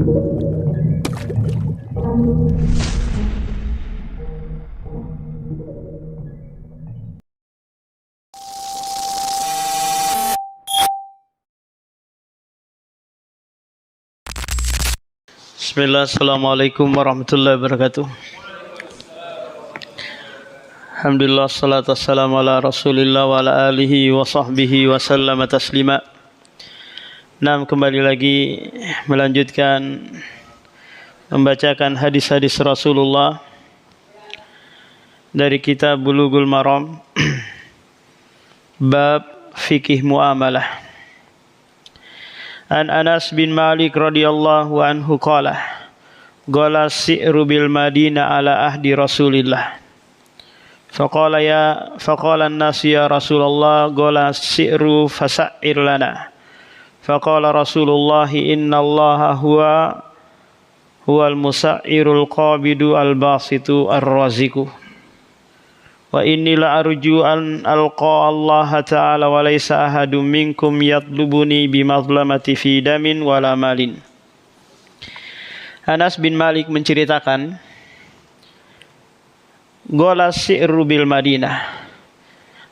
Bismillah, assalamualaikum warahmatullahi wabarakatuh. Alhamdulillah, salatu wassalamu ala rasulillah wa ala alihi wa sahbihi wa sallama taslima. Nah, kembali lagi melanjutkan membacakan hadis-hadis Rasulullah dari kitab Bulughul Maram bab fikih muamalah. An Anas bin Malik radhiyallahu anhu qala qala si'ru bil Madinah ala ahdi Rasulillah faqala an-nas ya Rasulullah qala si'ru fasa'ir lana faqala Rasulullah inna Allaha huwal musa'irul qabidu al-basitu ar-raziqu wa inni la arju an alqa Allah ta'ala wa laysa ahadum minkum yatlubuni bimazlamati fi damin wala malin. Anas bin Malik menceritakan gola si'ru bil Madinah,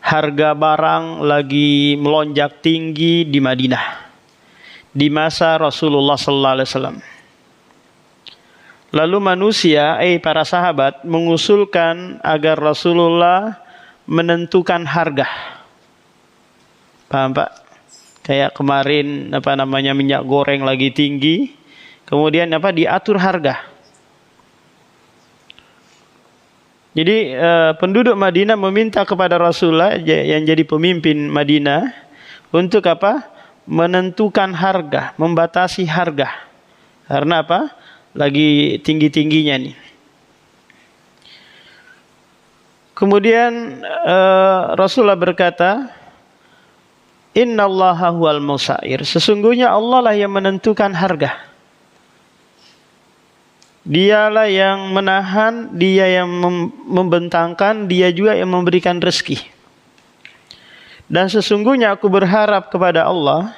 harga barang lagi melonjak tinggi di Madinah di masa Rasulullah sallallahu alaihi wasallam. Lalu manusia, para sahabat mengusulkan agar Rasulullah menentukan harga. Paham Pak? Kayak kemarin minyak goreng lagi tinggi, kemudian diatur harga. Jadi penduduk Madinah meminta kepada Rasulullah yang jadi pemimpin Madinah untuk menentukan harga, membatasi harga. Karena apa? Lagi tinggi-tingginya nih. Kemudian Rasulullah berkata, Innallaha huwal musa'ir. Sesungguhnya Allah lah yang menentukan harga. Dialah yang menahan, dia yang membentangkan, dia juga yang memberikan rezeki. Dan sesungguhnya aku berharap kepada Allah,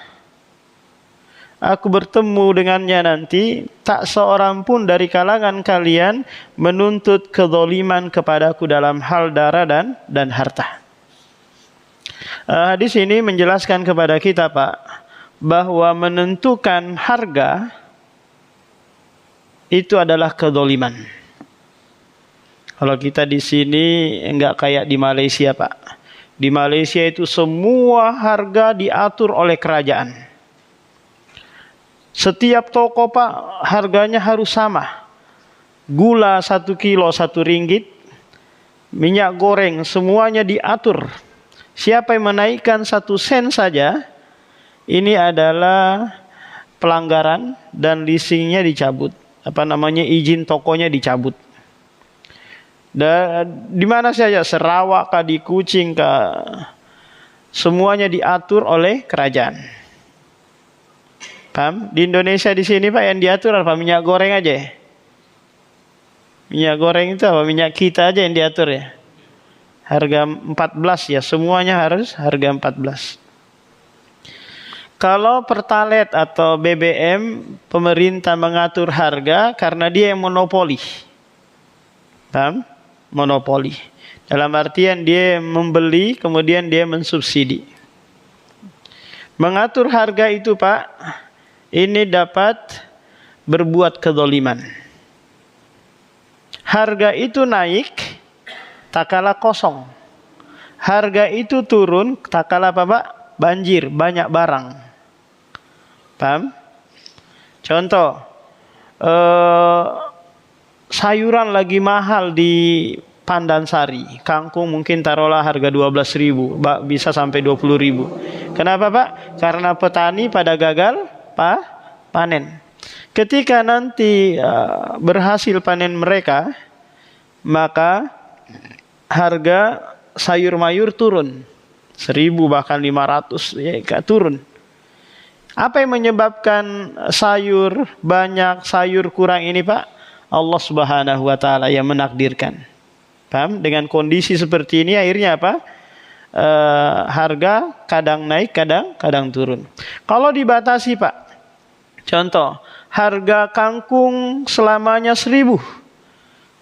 aku bertemu dengannya nanti, tak seorang pun dari kalangan kalian menuntut kezaliman kepadaku dalam hal darah dan harta. Hadis ini menjelaskan kepada kita Pak, bahwa menentukan harga itu adalah kezaliman. Kalau kita di sini enggak kayak di Malaysia Pak. Di Malaysia itu semua harga diatur oleh kerajaan. Setiap toko Pak harganya harus sama. Gula 1 kilo 1 ringgit. Minyak goreng semuanya diatur. Siapa yang menaikkan 1 sen saja, ini adalah pelanggaran dan leasingnya dicabut. Izin tokonya dicabut. Dan di mana saja, Sarawak kah, di Kuching kah, semuanya diatur oleh kerajaan. Paham? Di Indonesia di sini Pak yang diatur apa? Minyak goreng aja. Minyak goreng itu apa? Minyak kita aja yang diatur ya. Harga 14 ya, semuanya harus harga 14. Kalau Pertalite atau BBM, pemerintah mengatur harga karena dia yang monopoli. Paham? Monopoli. Dalam artian dia membeli, kemudian dia mensubsidi. Mengatur harga itu Pak, ini dapat berbuat kezaliman. Harga itu naik, tak kalah kosong. Harga itu turun, tak kalah Pak? Banjir, banyak barang. Paham? Contoh, sayuran lagi mahal di Pandansari. Kangkung mungkin taruhlah harga 12.000, bisa sampai 20.000. Kenapa Pak? Karena petani pada gagal panen. Ketika nanti berhasil panen mereka, maka harga sayur mayur turun 1.000 bahkan 500 ya, turun. Apa yang menyebabkan sayur banyak, sayur kurang ini Pak? Allah Subhanahu wa taala yang menakdirkan. Paham? Dengan kondisi seperti ini akhirnya apa? Harga kadang naik, kadang turun. Kalau dibatasi Pak, contoh harga kangkung selamanya 1.000.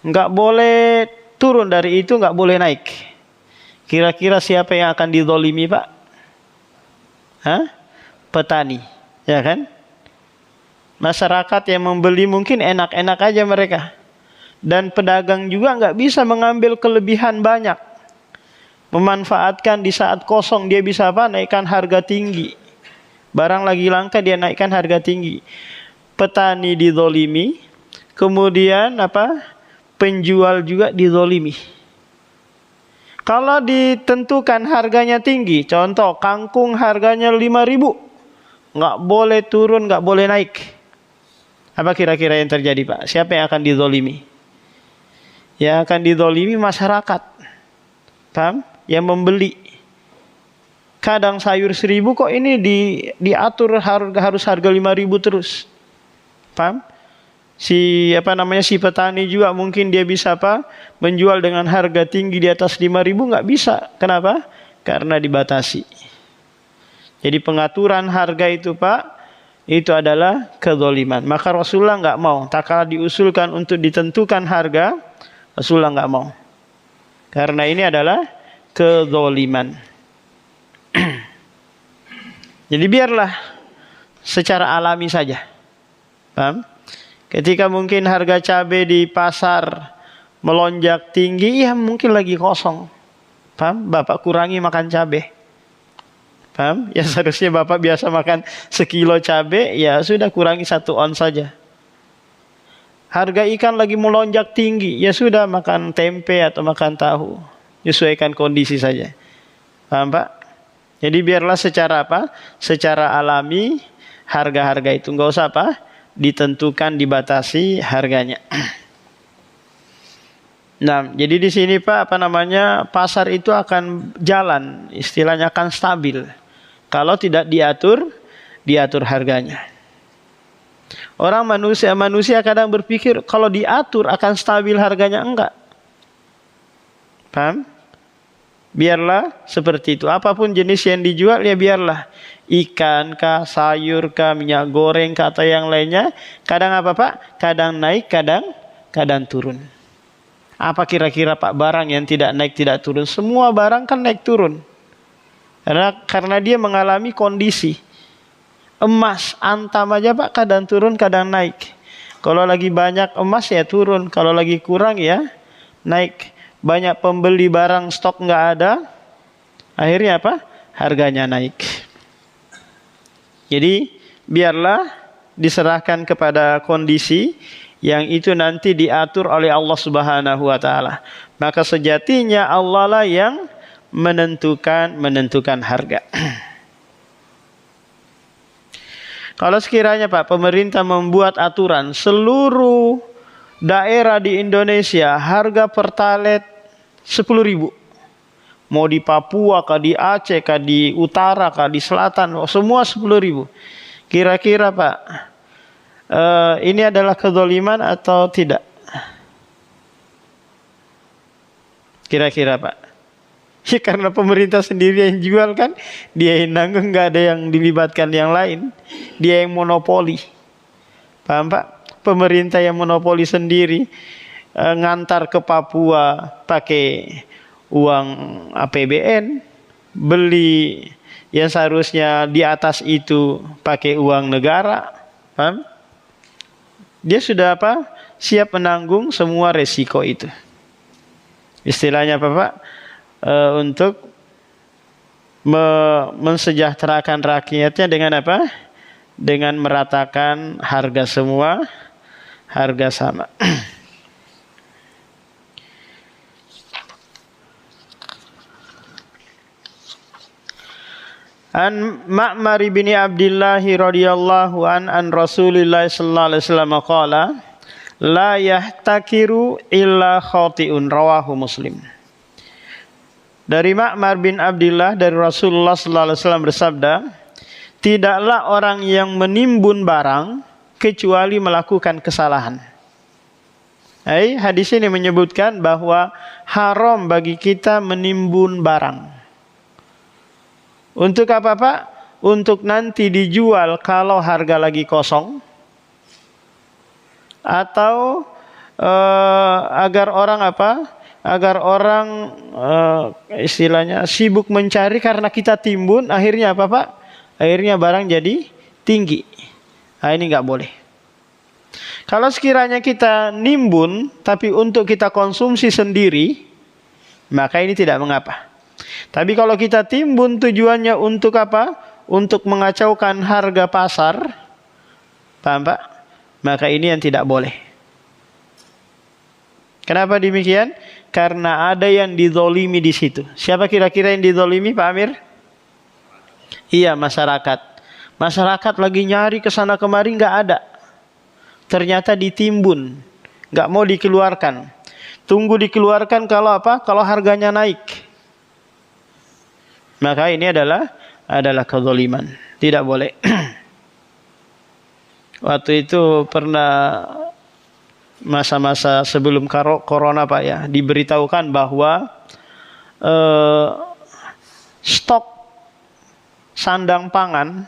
Nggak boleh turun dari itu, nggak boleh naik. Kira-kira siapa yang akan dizolimi, Pak? Hah? Petani, ya kan? Masyarakat yang membeli mungkin enak-enak aja mereka. Dan pedagang juga nggak bisa mengambil kelebihan banyak. Memanfaatkan di saat kosong dia bisa apa? Naikkan harga tinggi. Barang lagi langka dia naikkan harga tinggi. Petani dizolimi, kemudian apa? Penjual juga dizolimi. Kalau ditentukan harganya tinggi, contoh kangkung harganya 5.000, nggak boleh turun, nggak boleh naik. Apa kira-kira yang terjadi, Pak? Siapa yang akan dizolimi? Yang akan dizolimi masyarakat. Paham? Yang membeli. Kadang sayur 1.000 kok ini diatur harus harga 5.000 terus. Paham? Si petani juga mungkin dia bisa menjual dengan harga tinggi di atas 5.000, nggak bisa. Kenapa? Karena dibatasi. Jadi pengaturan harga itu, Pak, itu adalah kezaliman. Maka Rasulullah nggak mau. Tak kala diusulkan untuk ditentukan harga, Rasulullah nggak mau. Karena ini adalah kezaliman. Jadi biarlah secara alami saja. Paham? Ketika mungkin harga cabai di pasar melonjak tinggi, ya mungkin lagi kosong. Paham? Bapak kurangi makan cabai. Paham? Ya seharusnya Bapak biasa makan 1 kilo cabai, ya sudah kurangi 1 ons saja. Harga ikan lagi melonjak tinggi, ya sudah makan tempe atau makan tahu. Sesuaikan kondisi saja. Paham, Pak? Jadi biarlah secara secara alami harga-harga itu nggak usah ditentukan, dibatasi harganya. Nah, jadi di sini, Pak, pasar itu akan jalan, istilahnya akan stabil. Kalau tidak diatur harganya. Orang manusia kadang berpikir kalau diatur akan stabil harganya, enggak. Paham? Biarlah seperti itu. Apapun jenis yang dijual, ya biarlah. Ikan kah, sayur kah, minyak goreng kah, atau yang lainnya. Kadang apa, Pak? Kadang naik, kadang turun. Apa kira-kira, Pak, barang yang tidak naik, tidak turun? Semua barang kan naik turun. Karena dia mengalami kondisi. Emas, antam aja, Pak, kadang turun, kadang naik. Kalau lagi banyak emas ya turun. Kalau lagi kurang ya naik. Banyak pembeli barang stok nggak ada. Akhirnya apa? Harganya naik. Jadi biarlah diserahkan kepada kondisi yang itu nanti diatur oleh Allah Subhanahu wa taala. Maka sejatinya Allah lah yang menentukan harga. Kalau sekiranya, Pak, pemerintah membuat aturan seluruh daerah di Indonesia harga pertalite 10.000. Mau di Papua kah, di Aceh kah, di utara kah, di selatan, semua 10.000. Kira-kira, Pak, ini adalah kezaliman atau tidak? Kira-kira, Pak. Ya karena pemerintah sendiri yang jual kan, dia yang nanggung, nggak ada yang dilibatkan yang lain. Dia yang monopoli. Paham, Pak? Pemerintah yang monopoli sendiri, ngantar ke Papua pakai uang APBN, beli yang seharusnya di atas itu pakai uang negara. Paham? Dia sudah siap menanggung semua resiko itu. Istilahnya apa, Pak? Untuk mensejahterakan rakyatnya dengan apa? Dengan meratakan harga semua, harga sama. An Ma'mar bin Abdullah radhiyallahu an Rasulillah sallallahu alaihi wasallam qala la yahtakiru illa khati'un, rawahu Muslim. Dari Ma'mar bin Abdullah dari Rasulullah sallallahu alaihi wasallam bersabda, tidaklah orang yang menimbun barang kecuali melakukan kesalahan. Hadis ini menyebutkan bahwa haram bagi kita menimbun barang. Untuk apa, Pak? Untuk nanti dijual kalau harga lagi kosong. atau agar orang apa? Agar orang istilahnya sibuk mencari karena kita timbun, akhirnya apa Pak? Akhirnya barang jadi tinggi. Nah, ini nggak boleh. Kalau sekiranya kita nimbun tapi untuk kita konsumsi sendiri, maka ini tidak mengapa. Tapi kalau kita timbun tujuannya untuk apa? Untuk mengacaukan harga pasar, paham Pak? Maka ini yang tidak boleh. Kenapa demikian? Karena ada yang dizolimi di situ. Siapa kira-kira yang dizolimi, Pak Amir? Iya, masyarakat. Masyarakat lagi nyari ke sana kemari, nggak ada. Ternyata ditimbun, nggak mau dikeluarkan. Tunggu dikeluarkan kalau apa? Kalau harganya naik. Maka ini adalah kezaliman. Tidak boleh. Waktu itu pernah masa-masa sebelum corona Pak ya, diberitahukan bahwa stok sandang pangan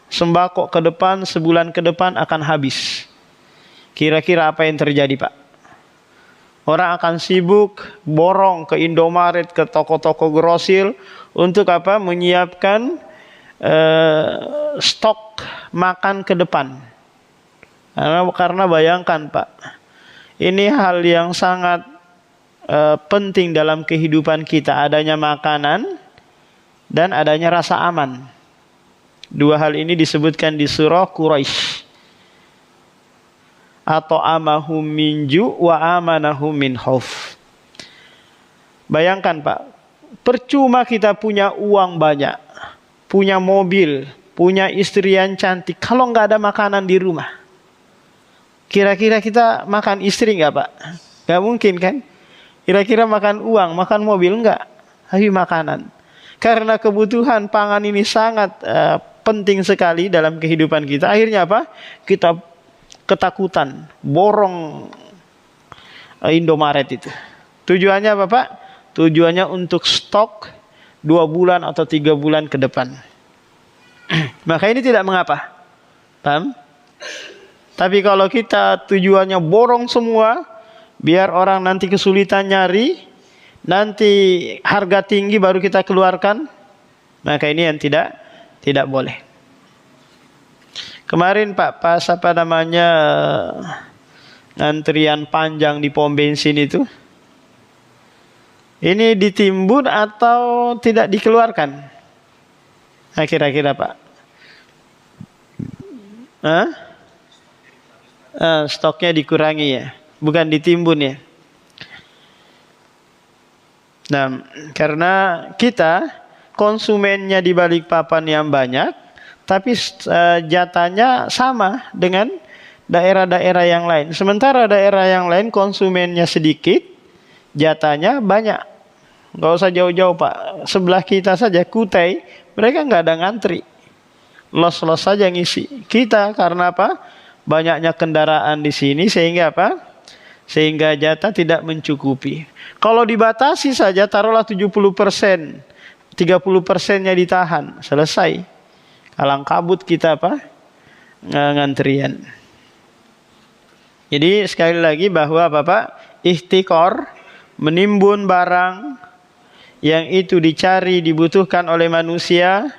sembako ke depan, sebulan ke depan akan habis. Kira-kira apa yang terjadi Pak? Orang akan sibuk borong ke Indomaret, ke toko-toko grosir untuk apa? Menyiapkan stok makan ke depan. Karena bayangkan Pak, ini hal yang sangat penting dalam kehidupan kita, adanya makanan dan adanya rasa aman. Dua hal ini disebutkan di surah Quraisy. Atau amahum min ju' wa amanahum min khauf. Bayangkan Pak, percuma kita punya uang banyak, punya mobil, punya istri yang cantik, kalau nggak ada makanan di rumah. Kira-kira kita makan istri nggak Pak? Nggak mungkin kan? Kira-kira makan uang, makan mobil nggak? Tapi makanan. Karena kebutuhan pangan ini sangat penting sekali dalam kehidupan kita. Akhirnya apa? Kita ketakutan, borong Indomaret itu. Tujuannya apa Pak? Tujuannya untuk stok 2 bulan atau 3 bulan ke depan. Maka ini tidak mengapa. Paham? Tapi kalau kita tujuannya borong semua, biar orang nanti kesulitan nyari, nanti harga tinggi baru kita keluarkan, maka ini yang tidak boleh. Kemarin Pak, pas apa namanya antrian panjang di pom bensin itu, ini ditimbun atau tidak dikeluarkan? Nah, kira-kira Pak? Hah? Stoknya dikurangi ya, bukan ditimbun ya. Nah, karena kita konsumennya di balik papan yang banyak, tapi jatahnya sama dengan daerah-daerah yang lain. Sementara daerah yang lain konsumennya sedikit, jatahnya banyak. Gak usah jauh-jauh Pak, sebelah kita saja Kutai, mereka nggak ada ngantri, los-los saja ngisi. Kita karena apa? Banyaknya kendaraan di sini sehingga apa? Sehingga jatah tidak mencukupi. Kalau dibatasi saja taruhlah 70%, 30%-nya ditahan, selesai. Kalang kabut kita apa? Ngantrian. Jadi sekali lagi bahwa Bapak ihtikor, menimbun barang yang itu dicari, dibutuhkan oleh manusia,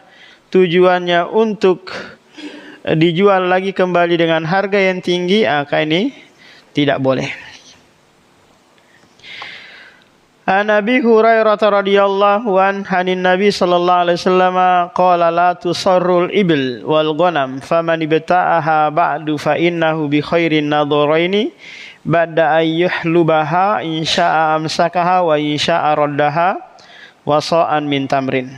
tujuannya untuk dijual lagi kembali dengan harga yang tinggi, maka ini tidak boleh. An Abi Hurairah radhiyallahu anhu Nabi sallallahu alaihi wasallam qala la tusarrul ibil wal ghanam faman ibta'aha ba'du fa innahu bi khairin nadharaini ba'da ayyuhlubaha insya'a amsakaha wa insya'a raddaha wa sa'an min tamrin.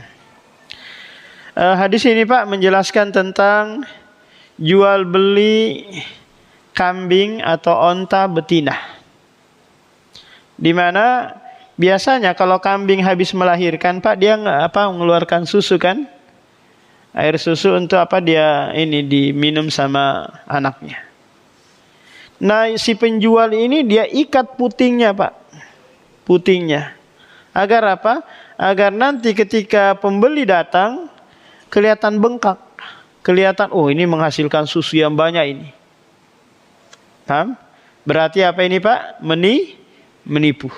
Hadis ini Pak menjelaskan tentang jual beli kambing atau onta betina. Di mana biasanya kalau kambing habis melahirkan Pak, dia mengeluarkan susu kan? Air susu untuk apa? Dia ini diminum sama anaknya. Nah, si penjual ini dia ikat putingnya Pak. Putingnya. Agar apa? Agar nanti ketika pembeli datang kelihatan bengkak. Kelihatan, oh ini menghasilkan susu yang banyak ini. Paham? Berarti apa ini Pak? Menipu.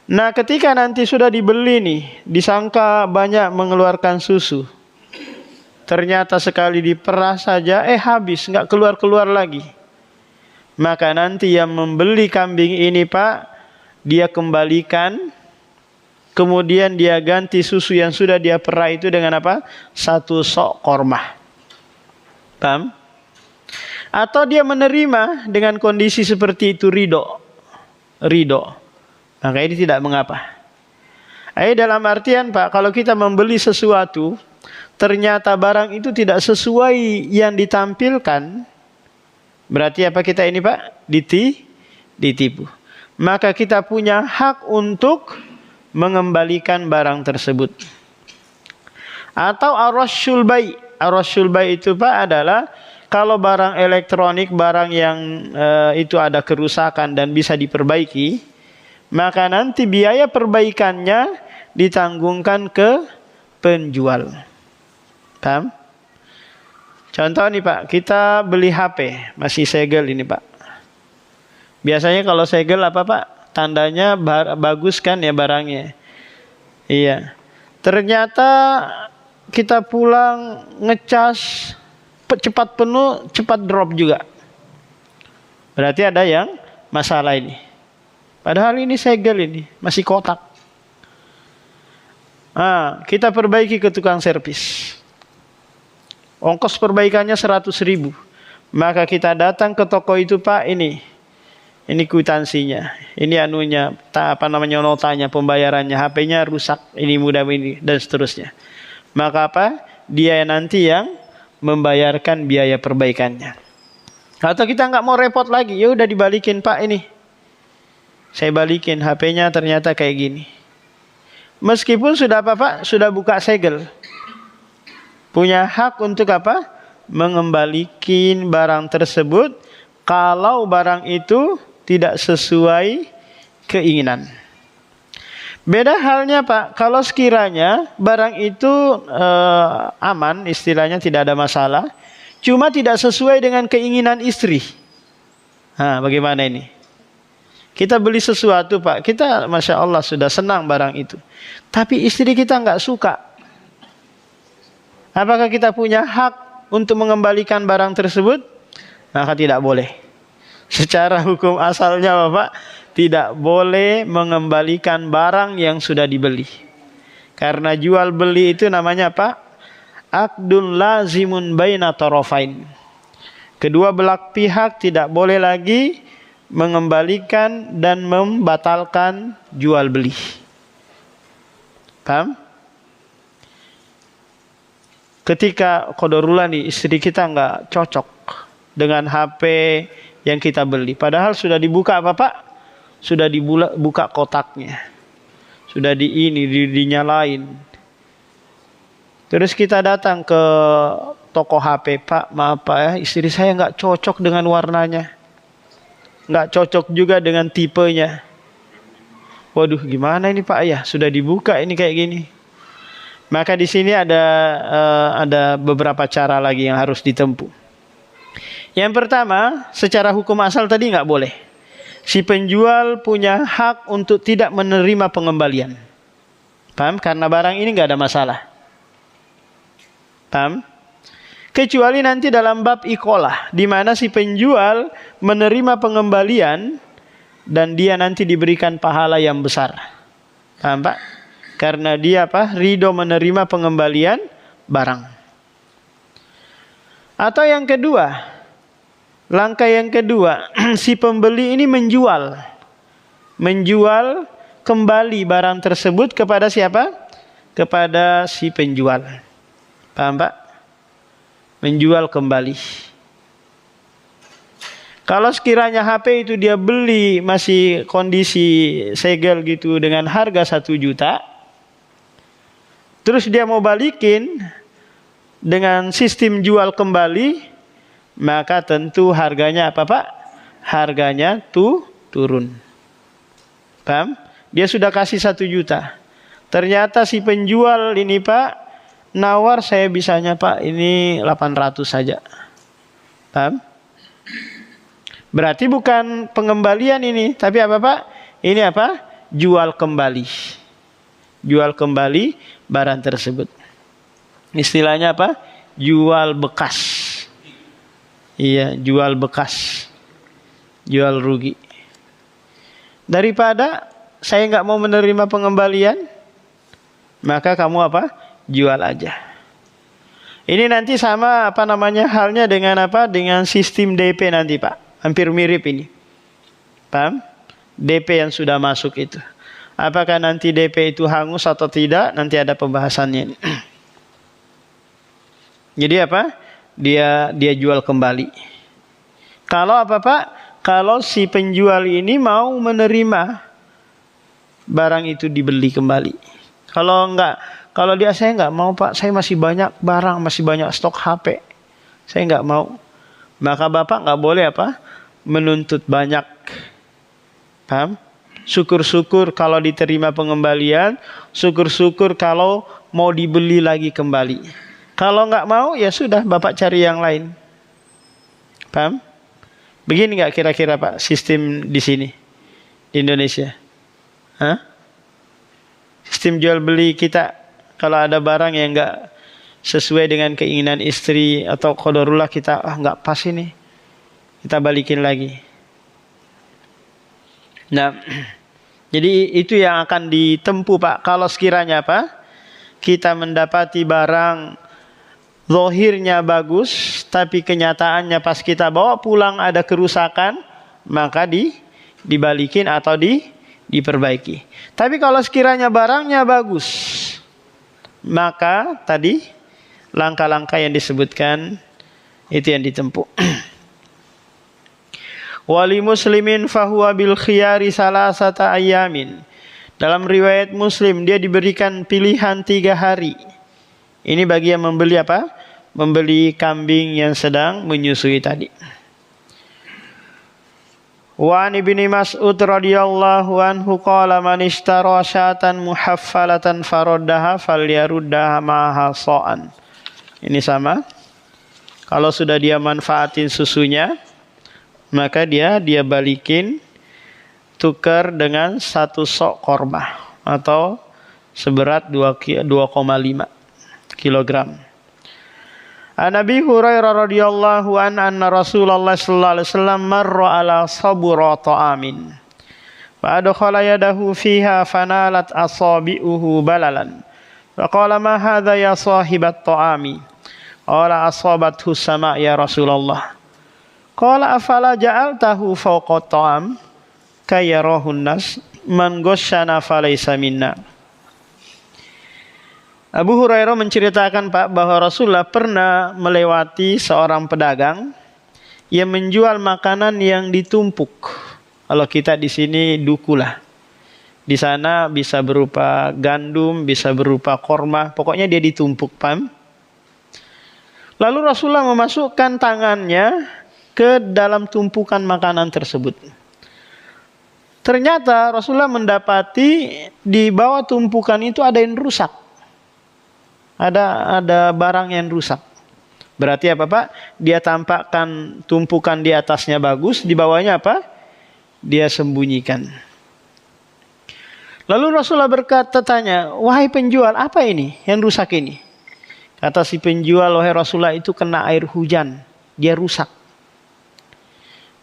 Nah ketika nanti sudah dibeli nih, disangka banyak mengeluarkan susu, ternyata sekali diperah saja, habis, nggak keluar-keluar lagi. Maka nanti yang membeli kambing ini Pak, dia kembalikan, kemudian dia ganti susu yang sudah dia perah itu dengan apa? 1 sok korma. Paham? Atau dia menerima dengan kondisi seperti itu, ridho. Maka ini tidak mengapa. Dalam artian Pak, kalau kita membeli sesuatu, ternyata barang itu tidak sesuai yang ditampilkan, berarti apa kita ini Pak? Ditipu. Maka kita punya hak untuk mengembalikan barang tersebut. Atau ar-rasyul bai'. Ar-rasyul bai' itu Pak adalah kalau barang elektronik, barang yang itu ada kerusakan dan bisa diperbaiki, maka nanti biaya perbaikannya ditanggungkan ke penjual. Paham? Contoh nih Pak, kita beli HP, masih segel ini Pak. Biasanya kalau segel apa Pak? Tandanya bagus kan ya barangnya. Iya. Ternyata kita pulang ngecas, cepat penuh, cepat drop juga. Berarti ada yang masalah ini. Padahal ini segel ini, masih kotak. Kita perbaiki ke tukang servis. Ongkos perbaikannya 100.000. Maka kita datang ke toko itu Pak, ini kwitansinya, ini anunya, notanya, pembayarannya, HP-nya rusak, ini mudah ini dan seterusnya. Maka apa? Dia nanti yang membayarkan biaya perbaikannya. Atau kita nggak mau repot lagi, ya udah dibalikin Pak ini. Saya balikin HP-nya ternyata kayak gini. Meskipun sudah apa Pak? Sudah buka segel. Punya hak untuk apa? Mengembalikan barang tersebut kalau barang itu tidak sesuai keinginan. Beda halnya Pak, kalau sekiranya barang itu aman, istilahnya tidak ada masalah, cuma tidak sesuai dengan keinginan istri. Bagaimana ini? Kita beli sesuatu Pak, kita Masya Allah sudah senang barang itu, tapi istri kita nggak suka. Apakah kita punya hak untuk mengembalikan barang tersebut? Maka tidak boleh. Secara hukum asalnya Bapak, tidak boleh mengembalikan barang yang sudah dibeli. Karena jual beli itu namanya apa? Aqdun lazimun baina tarafain. Kedua belah pihak tidak boleh lagi mengembalikan dan membatalkan jual beli. Paham? Ketika qadarullah nih, istri kita nggak cocok dengan HP yang kita beli, padahal sudah dibuka apa Pak? Sudah dibuka kotaknya, sudah dinyalain. Terus kita datang ke toko HP, Pak, maaf Pak ya, istri saya nggak cocok dengan warnanya, nggak cocok juga dengan tipenya. Waduh, gimana ini Pak ya? Sudah dibuka ini kayak gini. Maka di sini ada beberapa cara lagi yang harus ditempuh. Yang pertama, secara hukum asal tadi nggak boleh. Si penjual punya hak untuk tidak menerima pengembalian. Paham? Karena barang ini nggak ada masalah. Paham? Kecuali nanti dalam bab iqalah, di mana si penjual menerima pengembalian dan dia nanti diberikan pahala yang besar. Paham Pak? Karena dia ridho menerima pengembalian barang. Atau yang kedua, langkah yang kedua, si pembeli ini menjual kembali barang tersebut kepada siapa? Kepada si penjual. Paham Pak? Menjual kembali. Kalau sekiranya HP itu dia beli masih kondisi segel gitu dengan harga 1 juta, terus dia mau balikin dengan sistem jual kembali, maka tentu harganya apa Pak? Harganya turun. Paham? Dia sudah kasih 1 juta. Ternyata si penjual ini Pak, nawar saya bisanya Pak ini 800 saja. Paham? Berarti bukan pengembalian ini, tapi apa Pak? Ini apa? Jual kembali. Jual kembali barang tersebut. Istilahnya apa? Jual bekas. Iya, jual bekas. Jual rugi. Daripada saya nggak mau menerima pengembalian, maka kamu apa? Jual aja. Ini nanti sama apa namanya halnya dengan apa? Dengan sistem DP nanti Pak. Hampir mirip ini. Paham? DP yang sudah masuk itu. Apakah nanti DP itu hangus atau tidak? Nanti ada pembahasannya. Jadi apa? Dia jual kembali. Kalau apa Pak? Kalau si penjual ini mau menerima barang itu dibeli kembali. Kalau enggak, kalau dia saya enggak mau Pak, saya masih banyak barang, masih banyak stok HP. Saya enggak mau. Maka Bapak enggak boleh apa? Menuntut banyak. Paham? Syukur-syukur kalau diterima pengembalian, syukur-syukur kalau mau dibeli lagi kembali. Kalau enggak mau ya sudah Bapak cari yang lain. Paham? Begini enggak kira-kira Pak sistem di sini di Indonesia? Hah? Sistem jual beli kita kalau ada barang yang enggak sesuai dengan keinginan istri atau qadarullah kita enggak pas ini. Kita balikin lagi. Nah, jadi itu yang akan ditempuh Pak. Kalau sekiranya apa? Kita mendapati barang zahirnya bagus, tapi kenyataannya pas kita bawa pulang ada kerusakan, maka dibalikin atau diperbaiki. Tapi kalau sekiranya barangnya bagus, maka tadi langkah-langkah yang disebutkan itu yang ditempuh. Wali muslimin fahuwa bil khiyari salasata ayamin. Dalam riwayat Muslim dia diberikan pilihan 3 hari. Ini bagi yang membeli apa? Membeli kambing yang sedang menyusui tadi. Wa an Ibnu Mas'ud radhiyallahu anhu qala man ishtara syatan muhaffalatan faraddaha falyaruddaha ma'aha sa'an. Ini sama. Kalau sudah dia manfaatin susunya, maka dia balikin tukar dengan 1 sok korma atau seberat 2,5 kilogram. An Abi Hurairah radhiyallahu anna Rasulullah sallallahu alaihi wasallam marra ala sabura ta'amin. Fa adkhala yadahu fiha fanalat asabi'uhu balalan. Fa qala ma hadha ya sahibat ta'ami? Qala asabathu sama ya Rasulullah. Qala afala ja'altahu fawqa ta'am kayarahun nas man ghasyana falaysa minna. Abu Hurairah menceritakan Pak bahwa Rasulullah pernah melewati seorang pedagang yang menjual makanan yang ditumpuk. Kalau kita di sini dukulah. Di sana bisa berupa gandum, bisa berupa korma, pokoknya dia ditumpuk, paham? Lalu Rasulullah memasukkan tangannya ke dalam tumpukan makanan tersebut. Ternyata Rasulullah mendapati di bawah tumpukan itu ada yang rusak. Ada barang yang rusak. Berarti apa Pak? Dia tampakkan tumpukan di atasnya bagus, di bawahnya apa? Dia sembunyikan. Lalu Rasulullah tanya, wahai penjual, apa ini yang rusak ini? Kata si penjual, wahai Rasulullah, itu kena air hujan, dia rusak.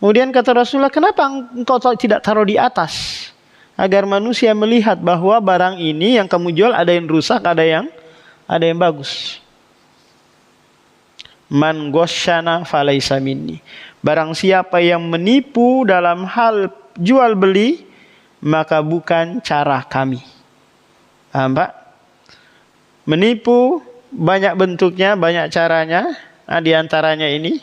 Kemudian kata Rasulullah, kenapa engkau tidak taruh di atas? Agar manusia melihat bahwa barang ini yang kamu jual ada yang rusak, ada yang bagus. Man ghasyana falaysa minni. Barang siapa yang menipu dalam hal jual beli, maka bukan cara kami. Paham Pak? Menipu banyak bentuknya, banyak caranya. Nah, di antaranya ini.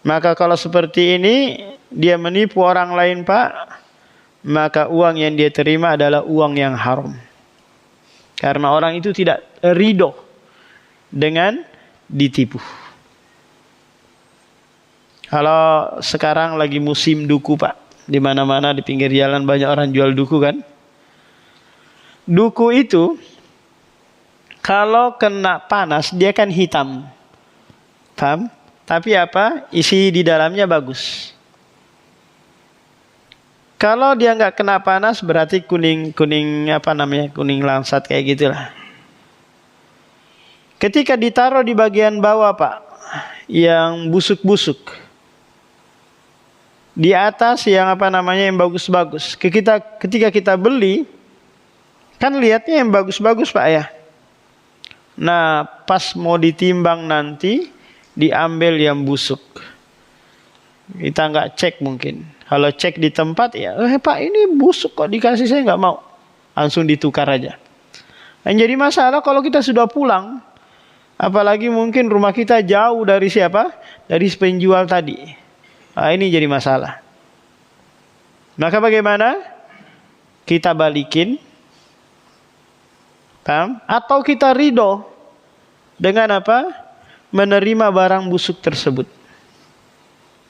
Maka kalau seperti ini, dia menipu orang lain Pak, maka uang yang dia terima adalah uang yang haram. Karena orang itu tidak ridho dengan ditipu. Kalau sekarang lagi musim duku Pak, di mana-mana di pinggir jalan banyak orang jual duku kan. Duku itu kalau kena panas dia kan hitam. Paham? tapi apa? Isi di dalamnya bagus. Kalau dia nggak kena panas berarti kuning kuning langsat kayak gitulah. Ketika ditaruh di bagian bawah Pak, yang busuk-busuk, di atas yang yang bagus-bagus. Ketika kita beli, kan lihatnya yang bagus-bagus Pak ya. Nah, pas mau ditimbang nanti, diambil yang busuk. Kita nggak cek mungkin. Kalau cek di tempat ya, Pak ini busuk kok dikasih, saya nggak mau. Langsung ditukar aja. Yang jadi masalah kalau kita sudah pulang, apalagi mungkin rumah kita jauh dari siapa? Dari penjual tadi. Nah, ini jadi masalah. Maka bagaimana? Kita balikin. Paham? Atau kita ridho dengan apa? Menerima barang busuk tersebut.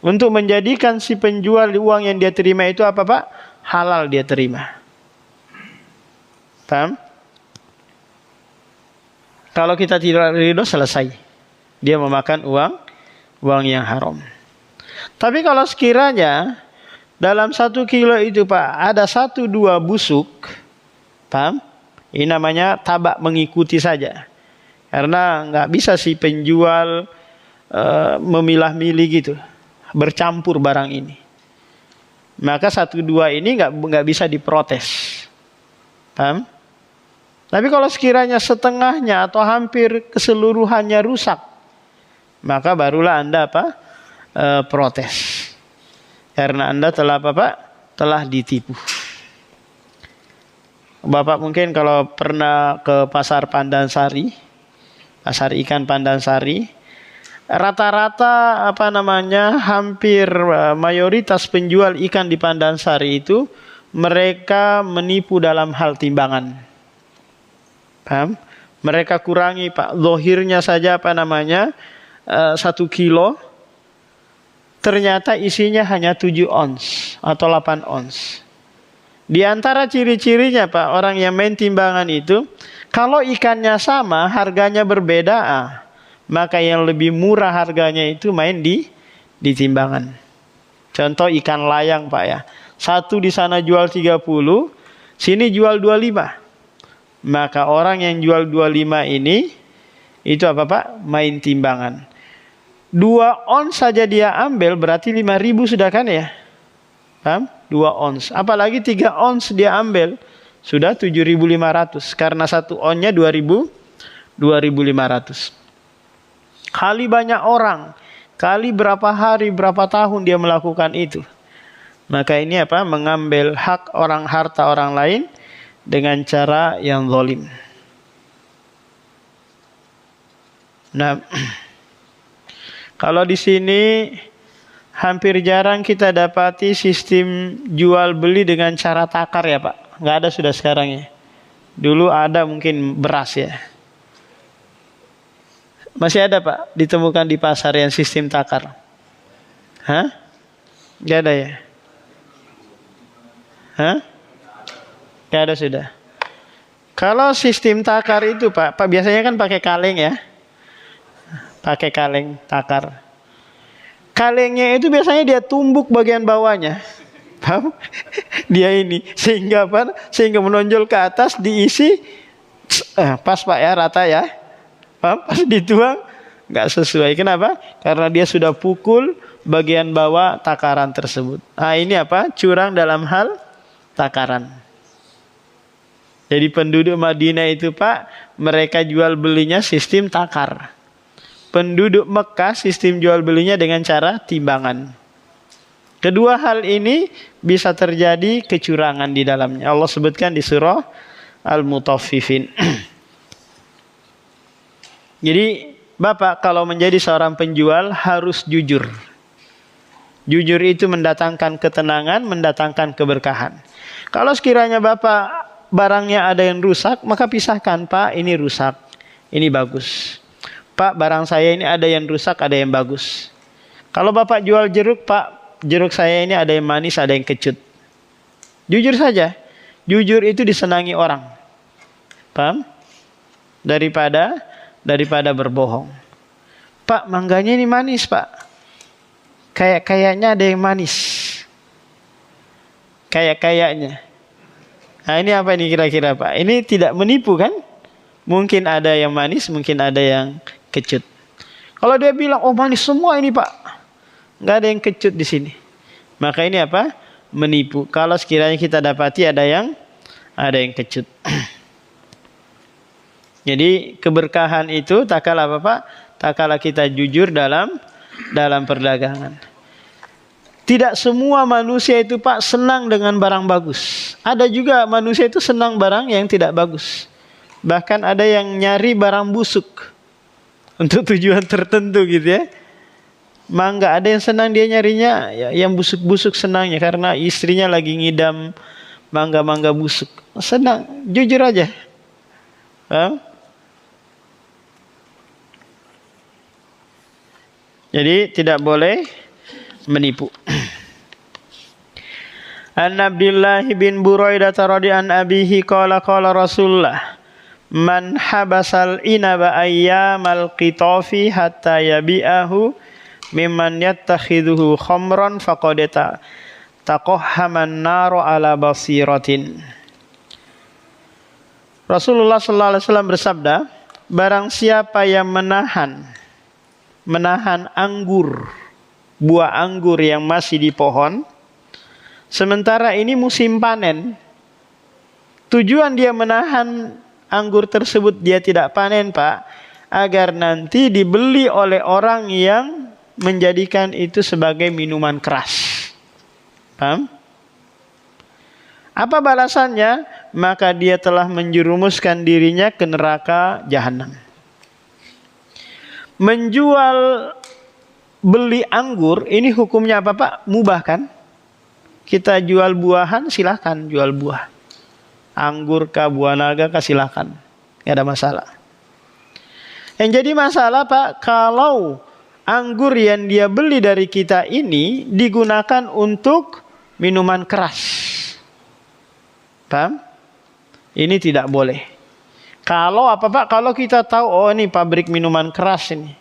Untuk menjadikan si penjual uang yang dia terima itu apa Pak? Halal dia terima. Paham? Kalau kita tidak ridho selesai. Dia memakan uang yang haram. Tapi kalau sekiranya dalam 1 kilo itu Pak ada 1-2 busuk, paham? Ini namanya tabak mengikuti saja. Karena nggak bisa si penjual memilah-milih gitu, bercampur barang ini. Maka 1-2 ini nggak bisa diprotes, paham? Tapi kalau sekiranya setengahnya atau hampir keseluruhannya rusak, maka barulah Anda protes. Karena Anda telah telah ditipu. Bapak mungkin kalau pernah ke pasar Pandansari, pasar ikan Pandansari, rata-rata hampir mayoritas penjual ikan di Pandansari itu mereka menipu dalam hal timbangan. Paham? Mereka kurangi Pak, zahirnya saja 1 kilo, ternyata isinya hanya 7 ons atau 8 ons. Di antara ciri-cirinya Pak, orang yang main timbangan itu, kalau ikannya sama, harganya berbeda, maka yang lebih murah harganya itu main di timbangan. Contoh ikan layang Pak ya. Satu di sana jual 30, sini jual 25. Maka orang yang jual 25 ini, itu apa Pak? Main timbangan. 2 ons saja dia ambil berarti 5.000 sudah kan ya? Paham? 2 ons. Apalagi 3 ons dia ambil sudah 7.500 karena 1 onnya 2.500. Kali banyak orang, kali berapa hari, berapa tahun dia melakukan itu. Maka ini mengambil hak orang, harta orang lain dengan cara yang zalim. Nah, kalau di sini hampir jarang kita dapati sistem jual beli dengan cara takar ya Pak. Nggak ada sudah sekarang ya. Dulu ada mungkin beras ya. Masih ada Pak ditemukan di pasar yang sistem takar. Hah? Nggak ada ya? Hah? Nggak ada sudah. Kalau sistem takar itu Pak biasanya kan pakai kaleng ya. Pakai kaleng takar. Kalengnya itu biasanya dia tumbuk bagian bawahnya. Paham? Dia ini sehingga menonjol ke atas diisi pas Pak ya, rata ya. Paham? Pas dituang nggak sesuai. Kenapa? Karena dia sudah pukul bagian bawah takaran tersebut. Nah, ini curang dalam hal takaran. Jadi penduduk Madinah itu Pak, mereka jual belinya sistem takar. Penduduk Mekah sistem jual belinya dengan cara timbangan. Kedua hal ini bisa terjadi kecurangan di dalamnya. Allah sebutkan di surah Al-Mutaffifin. Jadi Bapak kalau menjadi seorang penjual harus jujur. Jujur itu mendatangkan ketenangan, mendatangkan keberkahan. Kalau sekiranya Bapak barangnya ada yang rusak, maka pisahkan, Pak ini rusak, ini bagus. Pak barang saya ini ada yang rusak, ada yang bagus. Kalau Bapak jual jeruk, Pak jeruk saya ini ada yang manis, ada yang kecut. Jujur saja. Jujur itu disenangi orang. Paham? Daripada berbohong. Pak, mangganya ini manis Pak. Kayaknya ada yang manis. Kayaknya. Nah ini apa ini kira-kira Pak? Ini tidak menipu kan? Mungkin ada yang manis, mungkin ada yang kecut. Kalau dia bilang, oh manis semua ini Pak, nggak ada yang kecut di sini. Maka ini apa? Menipu. Kalau sekiranya kita dapati ada yang kecut. Jadi keberkahan itu tak kalah apa Pak? Tak kalah kita jujur dalam perdagangan. Tidak semua manusia itu Pak senang dengan barang bagus. Ada juga manusia itu senang barang yang tidak bagus. Bahkan ada yang nyari barang busuk untuk tujuan tertentu gitu ya. Mangga ada yang senang dia nyarinya yang busuk-busuk senangnya karena istrinya lagi ngidam mangga-mangga busuk. Senang, jujur aja. Jadi tidak boleh menipu. An Abdullah bin Buraidah radhiyallahu an abihi qala Rasulullah man habasal inaba ayyamal qitafi hatta yabi'ahu mimman yattakhidhuhu khamran faqad taqahhaman naru ala basiratin. Rasulullah sallallahu alaihi wasallam bersabda, barang siapa yang menahan anggur, buah anggur yang masih di pohon, sementara ini musim panen. Tujuan dia menahan anggur tersebut dia tidak panen Pak, agar nanti dibeli oleh orang yang menjadikan itu sebagai minuman keras. Paham? Apa balasannya? Maka dia telah menjerumuskan dirinya ke neraka jahanam. Menjual beli anggur ini hukumnya apa Pak? Mubah kan? Kita jual buahan silakan jual buah. Anggur kah, buah naga kah silakan. Tidak ada masalah. Yang jadi masalah Pak, kalau anggur yang dia beli dari kita ini digunakan untuk minuman keras. Paham? Ini tidak boleh. Kalau apa Pak? Kalau kita tahu oh ini pabrik minuman keras ini,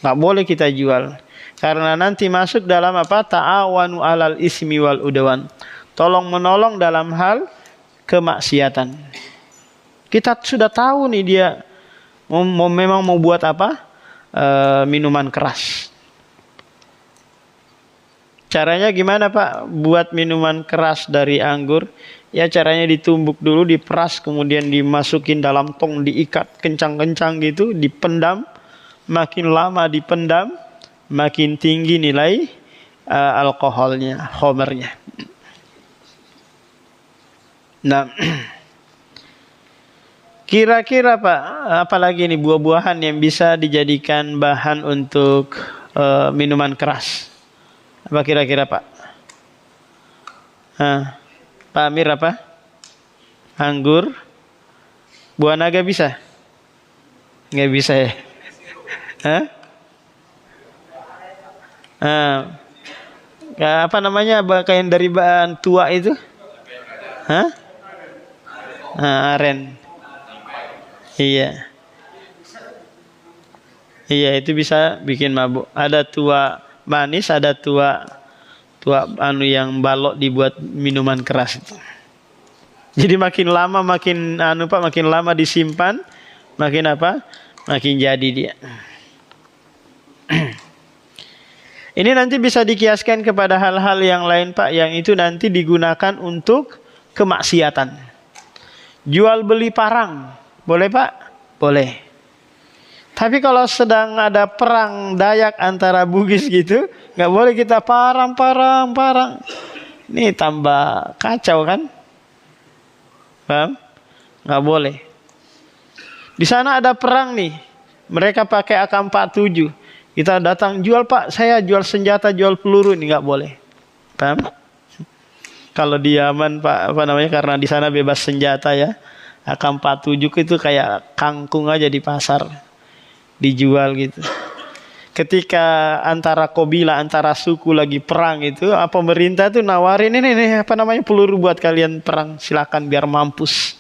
nggak boleh kita jual. Karena nanti masuk dalam apa? Ta'awanu alal ismi wal udwan. Tolong menolong dalam hal kemaksiatan. Kita sudah tahu nih dia memang mau buat apa? Minuman keras. Caranya gimana Pak? Buat minuman keras dari anggur. Ya caranya ditumbuk dulu, diperas, kemudian dimasukin dalam tong, diikat kencang-kencang gitu, dipendam. Makin lama dipendam, makin tinggi nilai alkoholnya, khamernya. Nah, kira-kira Pak, apalagi nih buah-buahan yang bisa dijadikan bahan untuk minuman keras? Apa kira-kira Pak? Pak Amir apa? Anggur, buah naga bisa? Nggak bisa ya? Apa namanya kayak dari bahan tua itu? Aren. Iya. Iya itu bisa bikin mabuk. Ada tua manis, ada tua yang balok dibuat minuman keras itu. Jadi makin lama makin makin lama disimpan, makin apa? Makin jadi dia. Ini nanti bisa dikiaskan kepada hal-hal yang lain Pak, yang itu nanti digunakan untuk kemaksiatan. Jual beli parang, boleh Pak? Boleh. Tapi kalau sedang ada perang Dayak antara Bugis gitu, nggak boleh kita parang. Ini tambah kacau kan? Paham? Nggak boleh. Di sana ada perang nih, mereka pakai AK-47. Kita datang jual Pak, saya jual senjata, jual peluru, ini nggak boleh. Paham? Kalau di Yaman Pak, karena di sana bebas senjata ya, AK-47 itu kayak kangkung aja di pasar. Dijual gitu. Ketika antara kabilah, antara suku lagi perang itu, pemerintah tuh nawarin ini peluru buat kalian perang, silakan biar mampus.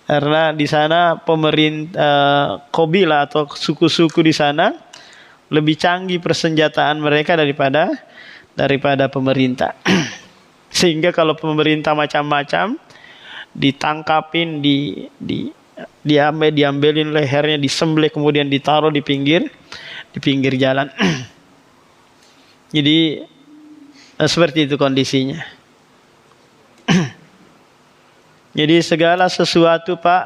Karena di sana pemerintah Qabila atau suku-suku di sana lebih canggih persenjataan mereka daripada pemerintah. Sehingga kalau pemerintah macam-macam ditangkapin, diambilin lehernya, disembelih, kemudian ditaruh di pinggir jalan. Jadi seperti itu kondisinya. Jadi segala sesuatu Pak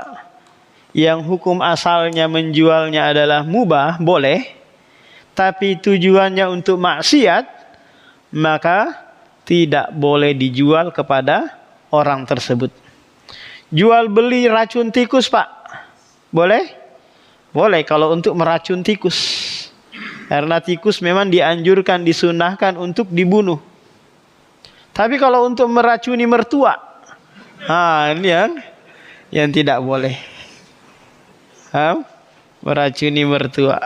yang hukum asalnya menjualnya adalah mubah, boleh, tapi tujuannya untuk maksiat, maka tidak boleh dijual kepada orang tersebut. Jual beli racun tikus Pak, boleh? Boleh kalau untuk meracun tikus. Karena tikus memang dianjurkan, disunahkan untuk dibunuh. Tapi kalau untuk meracuni mertua, ini yang tidak boleh. Meracuni mertua.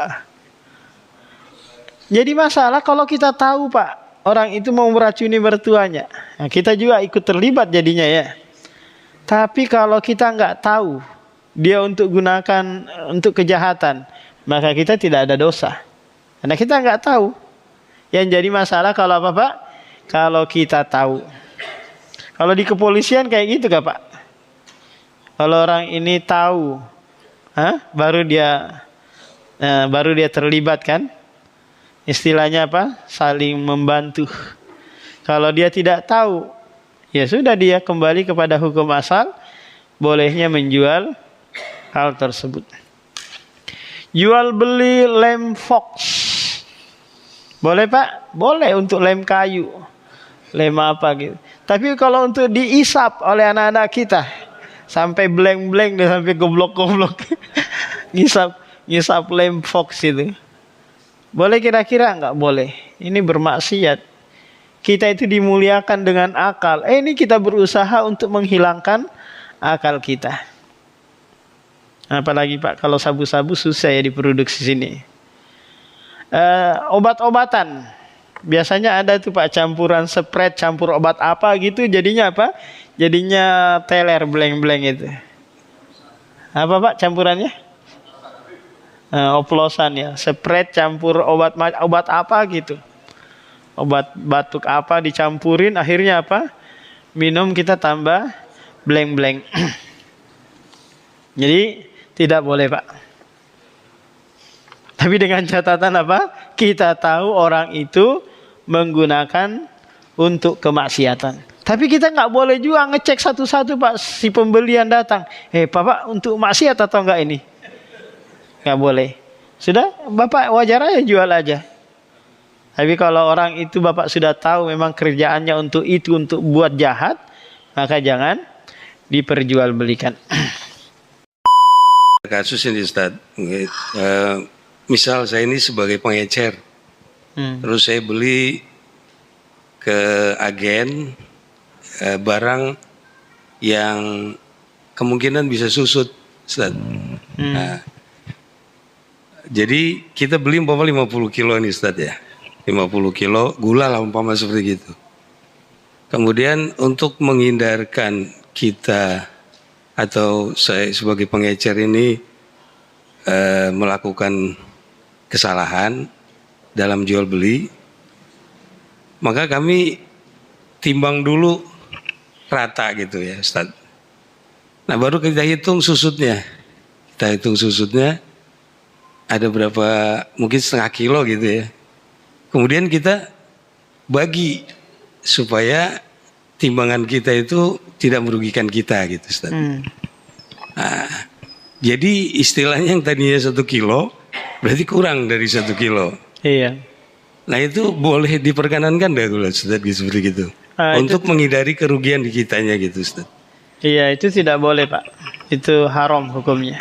Jadi masalah kalau kita tahu Pak, orang itu mau meracuni mertuanya, nah, kita juga ikut terlibat jadinya ya. Tapi kalau kita nggak tahu dia untuk gunakan untuk kejahatan, maka kita tidak ada dosa. Karena kita nggak tahu. Yang jadi masalah kalau apa Pak? Kalau kita tahu. Kalau di kepolisian kayak gitu gak Pak? Kalau orang ini tahu, baru dia terlibat kan? Istilahnya apa? Saling membantu. Kalau dia tidak tahu, ya sudah dia kembali kepada hukum asal, bolehnya menjual hal tersebut. Jual beli lem fox, boleh Pak? Boleh untuk lem kayu, lem apa gitu. Tapi kalau untuk diisap oleh anak-anak kita sampai blank-blank dan sampai goblok-goblok, ngisap lem fox itu, boleh kira-kira? Enggak boleh. Ini bermaksiat. Kita itu dimuliakan dengan akal. Ini kita berusaha untuk menghilangkan akal kita. Apalagi Pak, kalau sabu-sabu susah ya diproduksi sini. Obat-obatan. Biasanya ada tuh Pak campuran Sprite, campur obat apa gitu, jadinya apa? Jadinya teler blank-blank itu. Apa Pak campurannya? Oplosan ya. Sprite campur obat apa gitu. Obat batuk apa dicampurin, akhirnya apa? Minum kita tambah blank-blank. Jadi tidak boleh Pak. Tapi dengan catatan apa? Kita tahu orang itu menggunakan untuk kemaksiatan. Tapi kita nggak boleh juga ngecek satu-satu Pak, si pembelian datang. Bapak untuk maksiat atau enggak ini? Nggak boleh. Sudah, Bapak wajar aja jual aja. Tapi kalau orang itu Bapak sudah tahu memang kerjaannya untuk itu, untuk buat jahat, maka jangan diperjualbelikan. Kasus ini Ustaz, misal saya ini sebagai pengecer, terus saya beli ke agen barang yang kemungkinan bisa susut, Ustaz. Nah, jadi kita beli umpama 50 kilo nih Ustaz ya, 50 kilo gula lah umpama seperti gitu. Kemudian untuk menghindarkan kita atau saya sebagai pengecer ini melakukan kesalahan dalam jual beli, maka kami timbang dulu rata gitu ya Ustaz. Nah baru kita hitung susutnya. Kita hitung susutnya ada berapa, mungkin setengah kilo gitu ya. Kemudian kita bagi supaya timbangan kita itu tidak merugikan kita gitu Ustaz. Nah, jadi istilahnya yang tadinya 1 kilo berarti kurang dari 1 kilo. Iya. Nah itu boleh diperkenankan enggak Ustaz seperti itu? Untuk menghindari kerugian di kitanya gitu Ustaz. Iya, itu tidak boleh Pak. Itu haram hukumnya.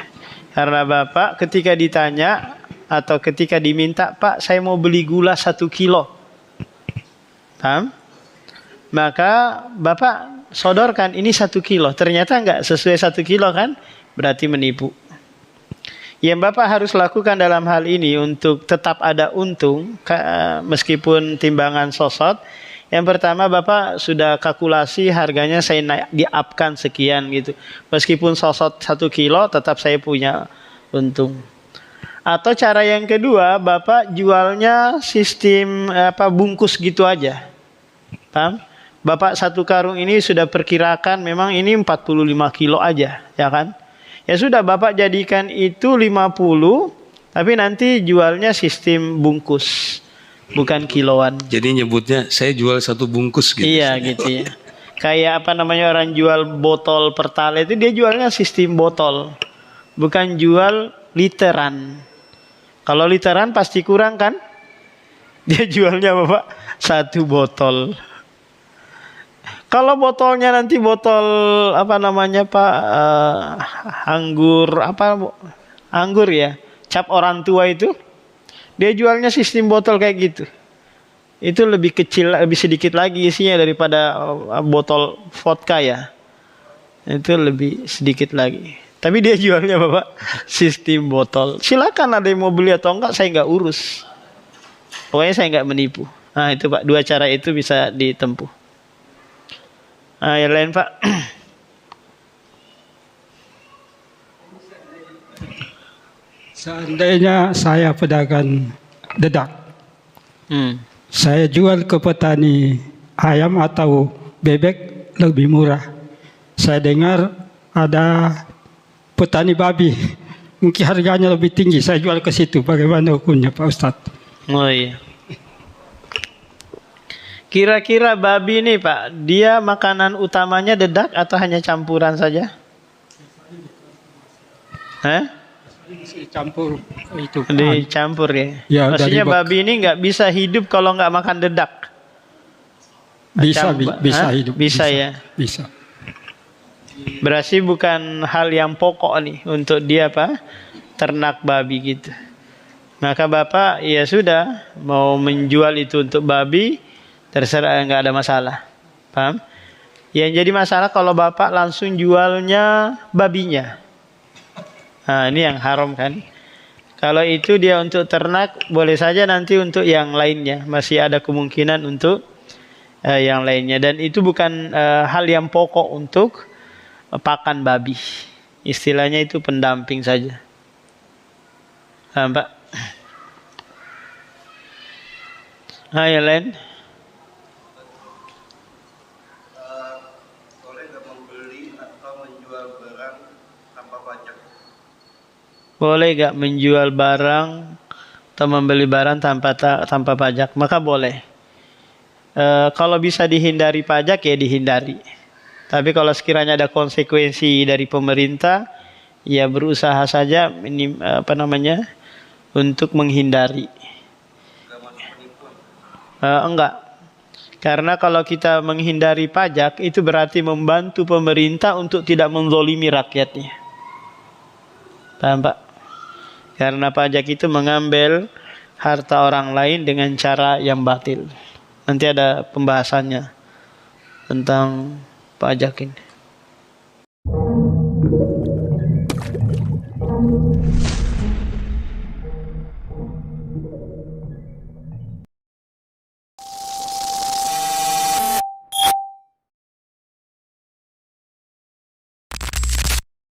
Karena Bapak ketika ditanya atau ketika diminta, Pak saya mau beli gula 1 kilo. Paham? Maka Bapak sodorkan ini 1 kilo. Ternyata enggak sesuai 1 kilo kan? Berarti menipu. Yang Bapak harus lakukan dalam hal ini untuk tetap ada untung, meskipun timbangan sosot, Yang pertama Bapak sudah kalkulasi harganya saya naik di-up-kan sekian gitu. Meskipun sosot 1 kilo tetap saya punya untung. Atau cara yang kedua Bapak jualnya sistem bungkus gitu aja. Paham? Bapak satu karung ini sudah perkirakan memang ini 45 kilo aja, ya kan? Ya sudah Bapak jadikan itu 50, tapi nanti jualnya sistem bungkus, bukan kiloan. Jadi nyebutnya saya jual 1 bungkus gitu. Iya gitu ya. Kayak orang jual botol Pertalite itu dia jualnya sistem botol, bukan jual literan. Kalau literan pasti kurang kan? Dia jualnya Bapak 1 botol. Kalau botolnya nanti botol anggur ya, cap orang tua itu, dia jualnya sistem botol kayak gitu. Itu lebih kecil, lebih sedikit lagi isinya daripada botol vodka ya. Itu lebih sedikit lagi. Tapi dia jualnya Bapak sistem botol. Silakan ada yang mau beli atau enggak, saya enggak urus. Pokoknya saya enggak menipu. Nah itu Pak, 2 cara itu bisa ditempuh. Yang lain Pak. Seandainya saya pedagang dedak, saya jual ke petani ayam atau bebek lebih murah. Saya dengar ada petani babi, mungkin harganya lebih tinggi. Saya jual ke situ. Bagaimana hukumnya Pak Ustadz? Oh iya. Kira-kira babi ini Pak, dia makanan utamanya dedak atau hanya campuran saja? Campur itu. Dicampur ya. Ya, maksudnya babi ini nggak bisa hidup kalau nggak makan dedak. Bisa hidup. Bisa ya. Bisa. Berarti bukan hal yang pokok nih untuk dia ternak babi gitu. Maka Bapak ya sudah mau menjual itu untuk babi, terserah, nggak ada masalah. Paham? Yang jadi masalah kalau Bapak langsung jualnya babinya. Nah ini yang haram kan. Kalau itu dia untuk ternak, boleh saja nanti untuk yang lainnya. Masih ada kemungkinan untuk yang lainnya. Dan itu bukan hal yang pokok untuk pakan babi. Istilahnya itu pendamping saja. Pak. Yang lain. Boleh gak menjual barang atau membeli barang tanpa pajak? Maka boleh. Kalau bisa dihindari pajak ya dihindari. Tapi kalau sekiranya ada konsekuensi dari pemerintah, ya berusaha saja untuk menghindari. Enggak. Karena kalau kita menghindari pajak itu berarti membantu pemerintah untuk tidak menzolimi rakyatnya. Paham Pak? Karena pajak itu mengambil harta orang lain dengan cara yang batil. Nanti ada pembahasannya tentang pajak ini.